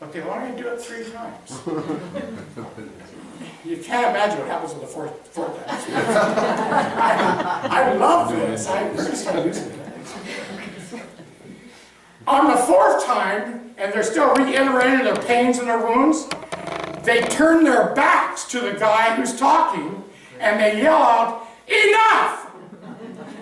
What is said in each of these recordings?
but they want to do it 3 times. You can't imagine what happens with the fourth time. I love this. I'm going to start using it. On the 4th time, and they're still reiterating their pains and their wounds, they turn their backs to the guy who's talking, and they yell out, "Enough!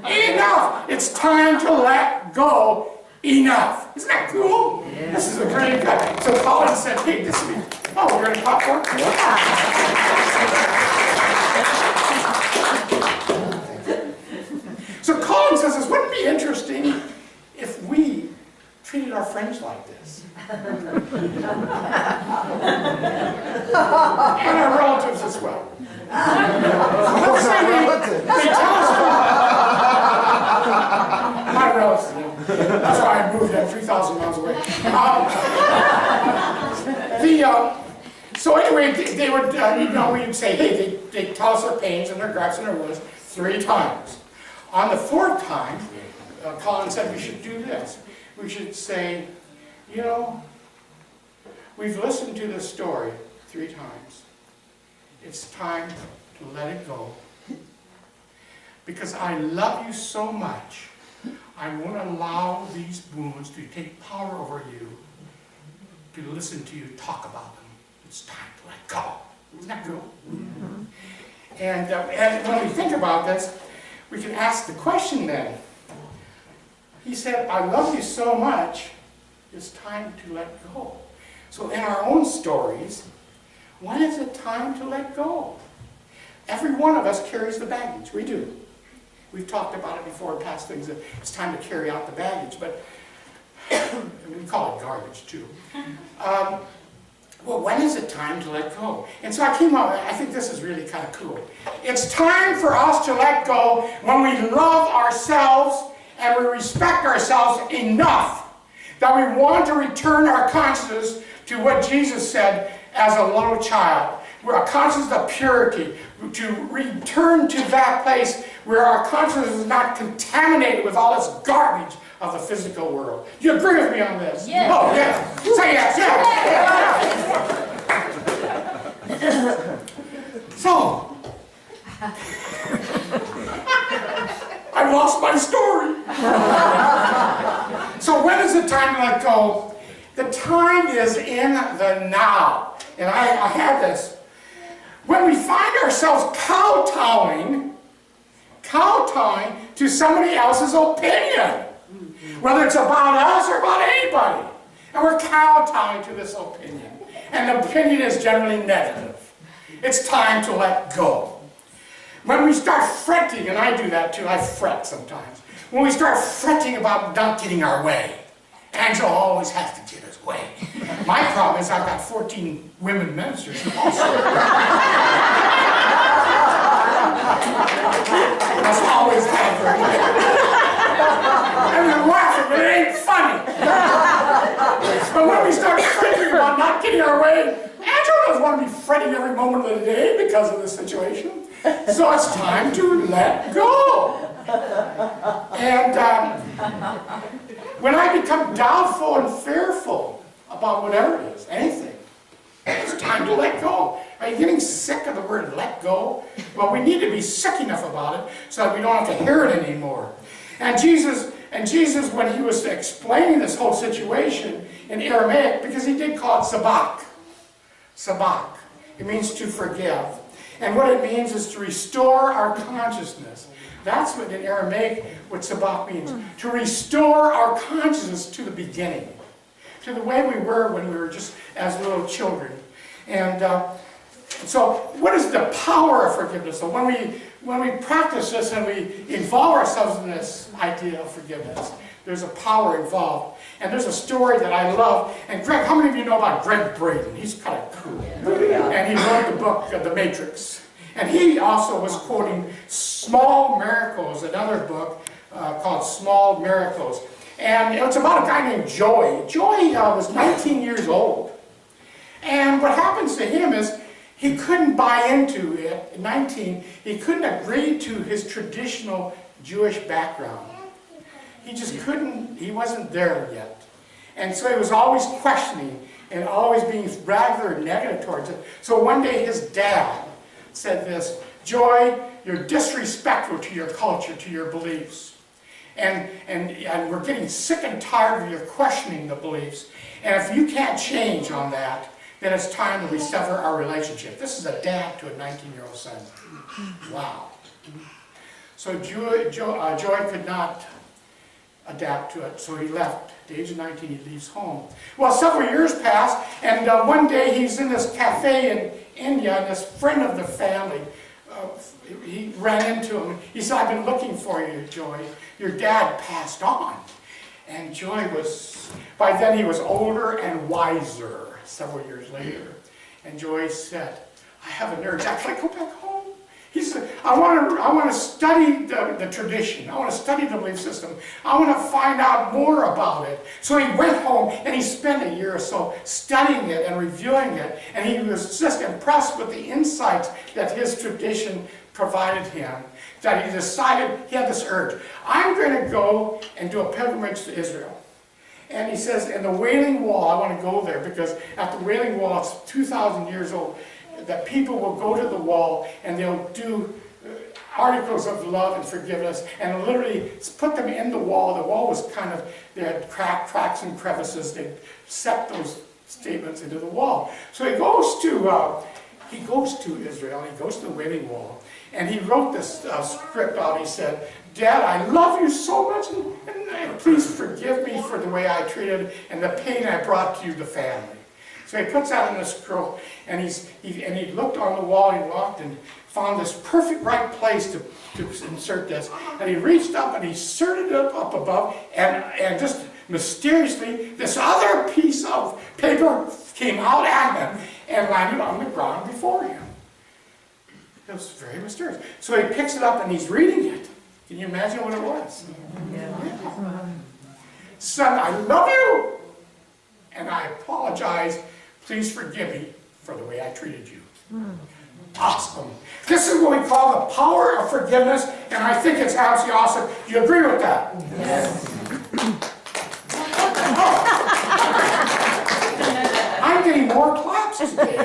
Enough! It's time to let go. Enough!" Isn't that cool? Yeah. This is a pretty good. So Colin said, "Hey, this is me. Oh, we're going to popcorn?" Yeah. So Colin says, "This wouldn't be interesting if we treated our friends like this." And our relatives as well. Let's say they tell us my relatives. That's why I moved them 3,000 miles away. So anyway, they would, we'd say, hey, they tell us their pains and their gripes and their wounds 3 times. On the 4th time, Colin said we should do this. We should say, we've listened to this story 3 times. It's time to let it go. Because I love you so much, I won't allow these wounds to take power over you, to listen to you talk about them. It's time to let go. Isn't that cool? Mm-hmm. And when we think about this, we can ask the question then. He said, I love you so much, it's time to let go. So in our own stories, when is it time to let go? Every one of us carries the baggage. We do. We've talked about it before in past things, that it's time to carry out the baggage, but we call it garbage too. Well, when is it time to let go? And so I came up, I think this is really kind of cool. It's time for us to let go when we love ourselves and we respect ourselves enough that we want to return our consciousness to what Jesus said as a little child. We're a consciousness of purity, to return to that place where our consciousness is not contaminated with all this garbage of the physical world. Do you agree with me on this? Yes. Oh, yes. Say yes, yes. So, I lost my story. So when is the time to let go? The time is in the now. And I had this. When we find ourselves kowtowing to somebody else's opinion, whether it's about us or about anybody, and we're kowtowing to this opinion, and the opinion is generally negative, it's time to let go. When we start fretting, and I do that too, I fret sometimes. When we start fretting about not getting our way, Angela always has to get his way. My problem is I've got 14 women ministers also. Must always have her way. And you're laughing, but it ain't funny. But when we start fretting about not getting our way, Angela doesn't want to be fretting every moment of the day because of the situation. So it's time to let go. And when I become doubtful and fearful about whatever it is, anything, it's time to let go. Are you getting sick of the word let go? Well, we need to be sick enough about it so that we don't have to hear it anymore. And Jesus, when he was explaining this whole situation in Aramaic, because he did call it sabak. Sabak. It means to forgive. And what it means is to restore our consciousness. That's what in Aramaic, what sabak means. To restore our consciousness to the beginning. To the way we were when we were just as little children. And so what is the power of forgiveness? So when we practice this and we involve ourselves in this idea of forgiveness, there's a power involved. And there's a story that I love. And Greg, how many of you know about Greg Braden? He's kind of cool. And he wrote the book, The Matrix. And he also was quoting Small Miracles, another book called Small Miracles. And it's about a guy named Joey. Joey was 19 years old. And what happens to him is he couldn't buy into it. At 19, he couldn't agree to his traditional Jewish background. He just couldn't, he wasn't there yet. And so he was always questioning, and always being rather negative towards it. So one day his dad said this, "Joy, you're disrespectful to your culture, to your beliefs. And we're getting sick and tired of your questioning the beliefs. And if you can't change on that, then it's time that we sever our relationship." This is a dad to a 19-year-old son. Wow. So Joy could not adapt to it, so he left. At the age of 19, he leaves home. Well, several years pass, and one day he's in this cafe in India, and this friend of the family, he ran into him. He said, "I've been looking for you, Joy. Your dad passed on." And Joy was, by then he was older and wiser, several years later. And Joy said, "I have an urge. Can I go back home?" He said, I want to study the tradition. I want to study the belief system. I want to find out more about it. So he went home and he spent a year or so studying it and reviewing it. And he was just impressed with the insights that his tradition provided him, that he decided, he had this urge, "I'm going to go and do a pilgrimage to Israel." And he says, in the Wailing Wall, I want to go there because at the Wailing Wall, it's 2,000 years old, that people will go to the wall and they'll do articles of love and forgiveness and literally put them in the wall. The wall was kind of, they had cracks and crevices. They set those statements into the wall. So he goes to Israel, he goes to the Wailing Wall, and he wrote this script out. He said, "Dad, I love you so much, and please forgive me for the way I treated and the pain I brought to you, the family." So he puts that in a scroll, and he looked on the wall, he walked and found this perfect right place to insert this. And he reached up and he inserted it up above, and just mysteriously, this other piece of paper came out at him and landed on the ground before him. It was very mysterious. So he picks it up and he's reading it. Can you imagine what it was? Yeah. "Son, I love you, and I apologize. Please forgive me for the way I treated you." Awesome. This is what we call the power of forgiveness, and I think it's absolutely awesome. Do you agree with that? Yes. I'm getting more claps today.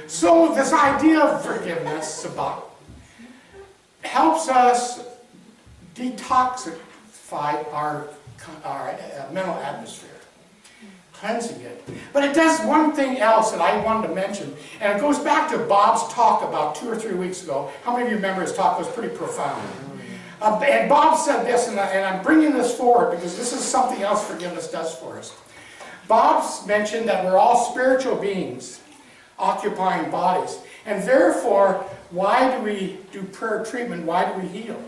So this idea of forgiveness helps us detoxify our mental atmosphere, cleansing it. But it does one thing else that I wanted to mention, and it goes back to Bob's talk about 2 or 3 weeks ago. How many of you remember his talk? It was pretty profound. And Bob said this, and I'm bringing this forward because this is something else forgiveness does for us. Bob's mentioned that we're all spiritual beings occupying bodies, and therefore, why do we do prayer treatment? Why do we heal?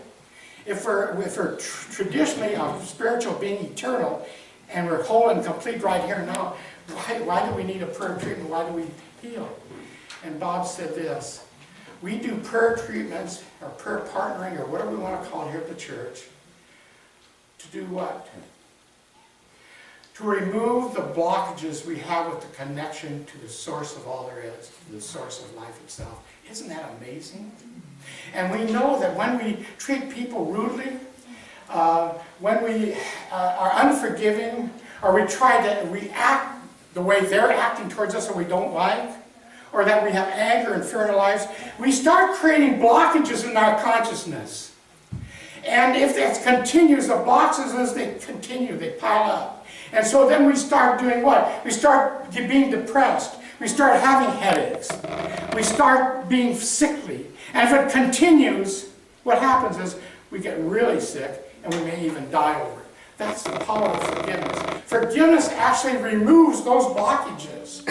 If we're traditionally a spiritual being, eternal, and we're whole and complete right here and now, why do we need a prayer treatment? Why do we heal? And Bob said this: we do prayer treatments or prayer partnering or whatever we want to call it here at the church to do what? To remove the blockages we have with the connection to the source of all there is, to the source of life itself. Isn't that amazing? And we know that when we treat people rudely, when we are unforgiving, or we try to react the way they're acting towards us or we don't like, or that we have anger and fear in our lives, we start creating blockages in our consciousness. And if that continues, the blockages, they continue, they pile up. And so then we start doing what? We start being depressed. We start having headaches. We start being sickly. And if it continues, what happens is we get really sick and we may even die over it. That's the power of forgiveness. Forgiveness actually removes those blockages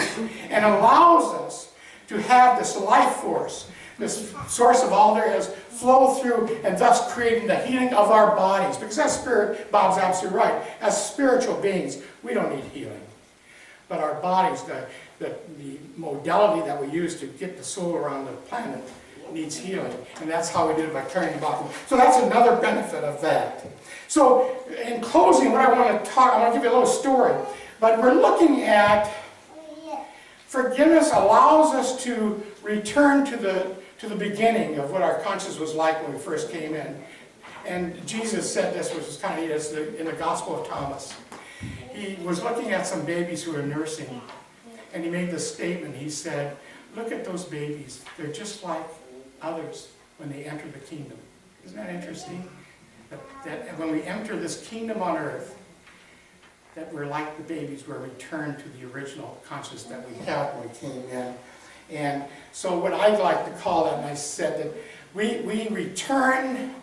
and allows us to have this life force, this source of all there is, flow through, and thus creating the healing of our bodies. Because as spirit, Bob's absolutely right. As spiritual beings, we don't need healing. But our bodies, the modality that we use to get the soul around the planet, needs healing. And that's how we did it, by carrying the body. So that's another benefit of that. So in closing, what I want to give you a little story. But we're looking at forgiveness allows us to return to the beginning of what our conscience was like when we first came in. And Jesus said this, which is kind of neat, in the Gospel of Thomas. he was looking at some babies who were nursing, and he made this statement. He said, look at those babies. They're just like others when they enter the kingdom. Isn't that interesting? That when we enter this kingdom on earth, that we're like the babies, we're returned to the original consciousness that we had when we came in. And so what I'd like to call that, and I said that we return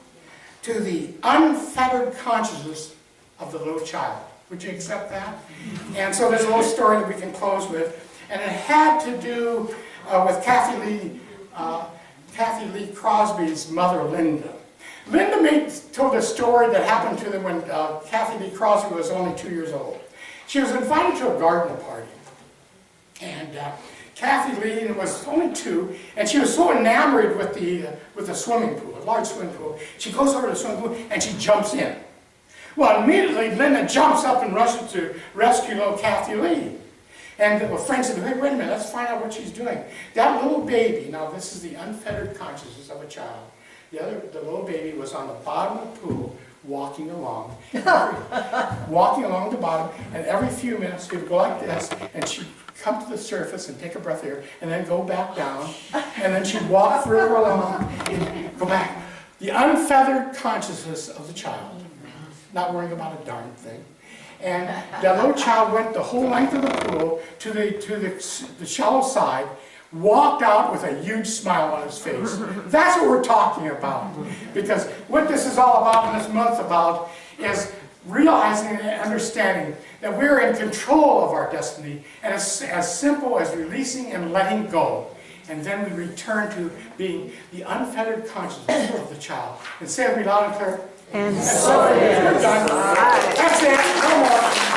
to the unfettered consciousness of the little child. Would you accept that? And so there's a little story that we can close with, and it had to do with Kathy Lee Crosby's mother, Linda. Linda told a story that happened to them when Kathy Lee Crosby was only 2 years old. She was invited to a garden party, and Kathy Lee was only 2, and she was so enamored with the swimming pool, a large swimming pool. She goes over to the swimming pool and she jumps in. Well, immediately Linda jumps up and rushes to rescue little Kathy Lee. And the friend said, hey, wait a minute, let's find out what she's doing. That little baby, now this is the unfettered consciousness of a child. The little baby was on the bottom of the pool, walking along the bottom, and every few minutes she would go like this, and she'd come to the surface and take a breath here, and then go back down, and then she'd walk further along, and go back. The unfeathered consciousness of the child, not worrying about a darn thing. And that little child went the whole length of the pool to the shallow side, walked out with a huge smile on his face. That's what we're talking about. Because what this is all about, and this month's about, is realizing and understanding that we're in control of our destiny, and it's as simple as releasing and letting go. And then we return to being the unfettered consciousness of the child. And say it loud and clear. And so it is. We're done. That's it. No more.